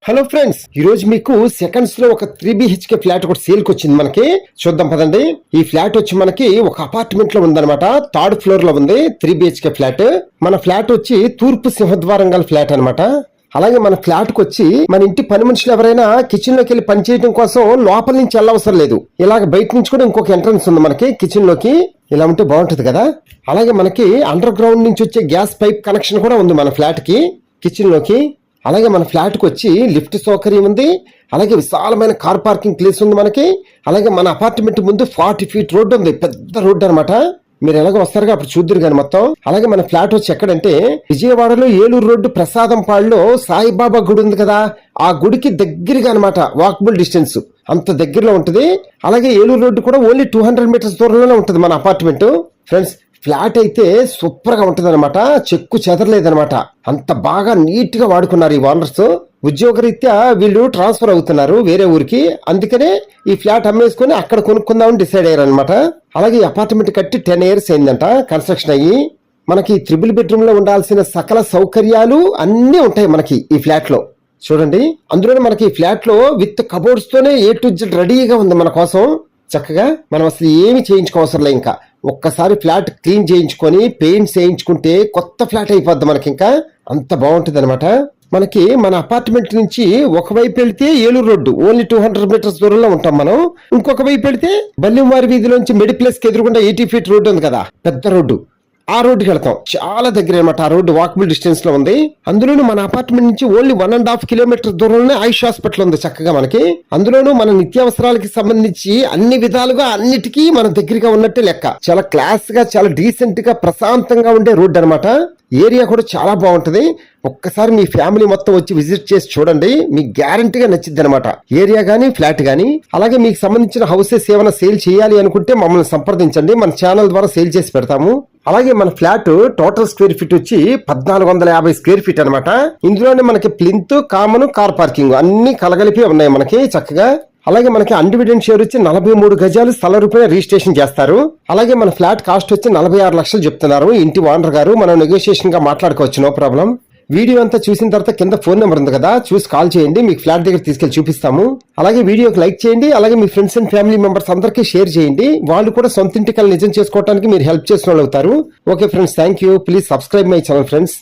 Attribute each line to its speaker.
Speaker 1: Hello friends, ఈ రోజు మీకు సెకండ్స్ లో ఒక 3 BHK ఫ్లాట్ ఒకటి సేల్ కి వచ్చింది. మనకి చూద్దాం పదండి. ఈ ఫ్లాట్ వచ్చి మనకి ఒక అపార్ట్మెంట్ లో ఉందన్నమాట. 3rd ఫ్లోర్ లో ఉంది 3 BHK ఫ్లాట్. మన ఫ్లాట్ వచ్చి తూర్పు సింహద్వారం గల ఫ్లాట్ అనమాట. అలాగే మన ఫ్లాట్ కు వచ్చి మన ఇంటి పని మనుషులు ఎవరైనా కిచెన్ లోకి వెళ్ళి పని చేయడం కోసం లోపల నుంచి వెళ్ళవసరం లేదు. ఇలాగ బయట నుంచి కూడా ఇంకొక ఎంట్రన్స్ ఉంది మనకి కిచెన్ లోకి. ఇలా ఉంటే బాగుంటది కదా. అలాగే మనకి అండర్ గ్రౌండ్ నుంచి వచ్చే గ్యాస్ పైప్ కనెక్షన్ కూడా ఉంది మన ఫ్లాట్ కి కిచెన్ లోకి. అలాగే మన ఫ్లాట్ కు వచ్చి లిఫ్ట్ సౌకర్యం ఉంది. అలాగే విశాలమైన కార్ పార్కింగ్ ప్లేస్ ఉంది మనకి. అలాగే మన అపార్ట్మెంట్ ముందు 40 ఫీట్ రోడ్డు ఉంది, పెద్ద రోడ్డు అనమాట. మీరు ఎలాగో వస్తారుగా అప్పుడు చూద్దరు కానీ మొత్తం. అలాగే మన ఫ్లాట్ వచ్చి ఎక్కడంటే విజయవాడలో ఏలూరు రోడ్డు ప్రసాదంపాడులో సాయిబాబా గుడి ఉంది కదా, ఆ గుడికి దగ్గరగా అనమాట. వాకబుల్ డిస్టెన్స్ అంత దగ్గరలో ఉంటది. అలాగే ఏలూరు రోడ్డు కూడా ఓన్లీ 200 మీటర్స్ దూరంలోనే ఉంటది మన అపార్ట్మెంట్. ఫ్రెండ్స్, ఫ్లాట్ అయితే సూపర్ గా ఉంటది అనమాట. చెక్కు చెదరలేదనమాట. అంత బాగా నీట్ గా వాడుకున్నారు ఈ ఓనర్స్. ఉద్యోగరీత్యా వీళ్ళు ట్రాన్స్ఫర్ అవుతున్నారు వేరే ఊరికి. అందుకనే ఈ ఫ్లాట్ అమ్మేసుకుని అక్కడ కొనుక్కుందామని డిసైడ్ అయ్యారు అనమాట. అలాగే ఈ అపార్ట్మెంట్ కట్టి 10 years అయిందంట కన్స్ట్రక్షన్ అయ్యి. మనకి 3 బెడ్రూమ్ లో ఉండాల్సిన సకల సౌకర్యాలు అన్ని ఉంటాయి మనకి ఈ ఫ్లాట్ లో. చూడండి, అందులోనే మనకి ఈ ఫ్లాట్ లో విత్ కబోర్డ్స్ తోనే A to Z రెడీగా ఉంది మన కోసం. చక్కగా మనం అసలు ఏమి చేయించుకోవసరం లే. ఇంకా ఒక్కసారి ఫ్లాట్ క్లీన్ చేయించుకొని పెయింట్స్ వేయించుకుంటే కొత్త ఫ్లాట్ అయిపోద్ది మనకి. ఇంకా అంత బాగుంటుంది అనమాట. మనకి మన అపార్ట్మెంట్ నుంచి ఒకవైపు వెళ్తే ఏలూరు రోడ్డు ఓన్లీ 200 మీటర్స్ దూరంలో ఉంటాం మనం. ఇంకొక వైపు వెళ్తే బల్లివారి వీధిలోంచి మెడిప్లేస్ కి ఎదురుకుండా 80 ఫీట్ రోడ్డు ఉంది కదా, పెద్ద రోడ్డు. ఆ రోడ్డుకి వెళ్తాం. చాలా దగ్గర అనమాట. ఆ రోడ్డు వాకబుల్ డిస్టెన్స్ లో ఉంది. అందులోనూ మన అపార్ట్మెంట్ నుంచి ఓన్లీ 1.5 కిలోమీటర్ దూరంలోనే ఆయుష్ హాస్పిటల్ ఉంది చక్కగా మనకి. అందులోనూ మన నిత్యావసరాలకి సంబంధించి అన్ని విధాలుగా అన్నిటికీ మన దగ్గరగా ఉన్నట్టే లెక్క. చాలా క్లాస్ గా, చాలా డీసెంట్ గా, ప్రశాంతంగా ఉండే రోడ్డు అనమాట. ఏరియా కూడా చాలా బాగుంటది. ఒక్కసారి మీ ఫ్యామిలీ మొత్తం వచ్చి విజిట్ చేసి చూడండి, మీకు గ్యారంటీగా నచ్చిద్ది అనమాట. ఏరియా గానీ ఫ్లాట్ గానీ. అలాగే మీకు సంబంధించిన హౌసెస్ ఏమైనా సేల్ చేయాలి అనుకుంటే మమ్మల్ని సంప్రదించండి, మన ఛానల్ ద్వారా సేల్ చేసి పెడతాము. అలాగే మన ఫ్లాట్ టోటల్ స్క్వేర్ ఫీట్ వచ్చి 1450 స్క్వేర్ ఫీట్ అనమాట. ఇందులోనే మనకి ప్లింత్, కామన్, కార్ పార్కింగ్ అన్ని కలగలిపి ఉన్నాయి మనకి చక్కగా. అలాగే మనకి అన్డివిడెంట్ షేర్ వచ్చి 43 గజాలు స్థల రూపాయలు రిజిస్ట్రేషన్ చేస్తారు. అలాగే మన ఫ్లాట్ కాస్ట్ వచ్చి 46 లక్షలు చెప్తున్నారు ఇంటి ఓనర్ గారు. మనం నెగోషియేషన్ గా మాట్లాడుకోవచ్చు, నో ప్రాబ్లం. వీడియో అంతా చూసిన తర్వాత కింద ఫోన్ నెంబర్ ఉంది కదా, చూసి కాల్ చేయండి, మీకు ఫ్లాట్ దగ్గర తీసుకెళ్లి చూపిస్తాము. అలాగే వీడియోకి లైక్ చేయండి. అలాగే మీ ఫ్రెండ్స్ అండ్ ఫ్యామిలీ మెంబర్స్ అందరికీ షేర్ చేయండి. వాళ్ళు కూడా సొంత ఇంటి కల నిజం చేసుకోవడానికి మీరు హెల్ప్ చేసిన వాళ్ళు అవుతారు. Okay friends, thank you. Please subscribe my channel friends.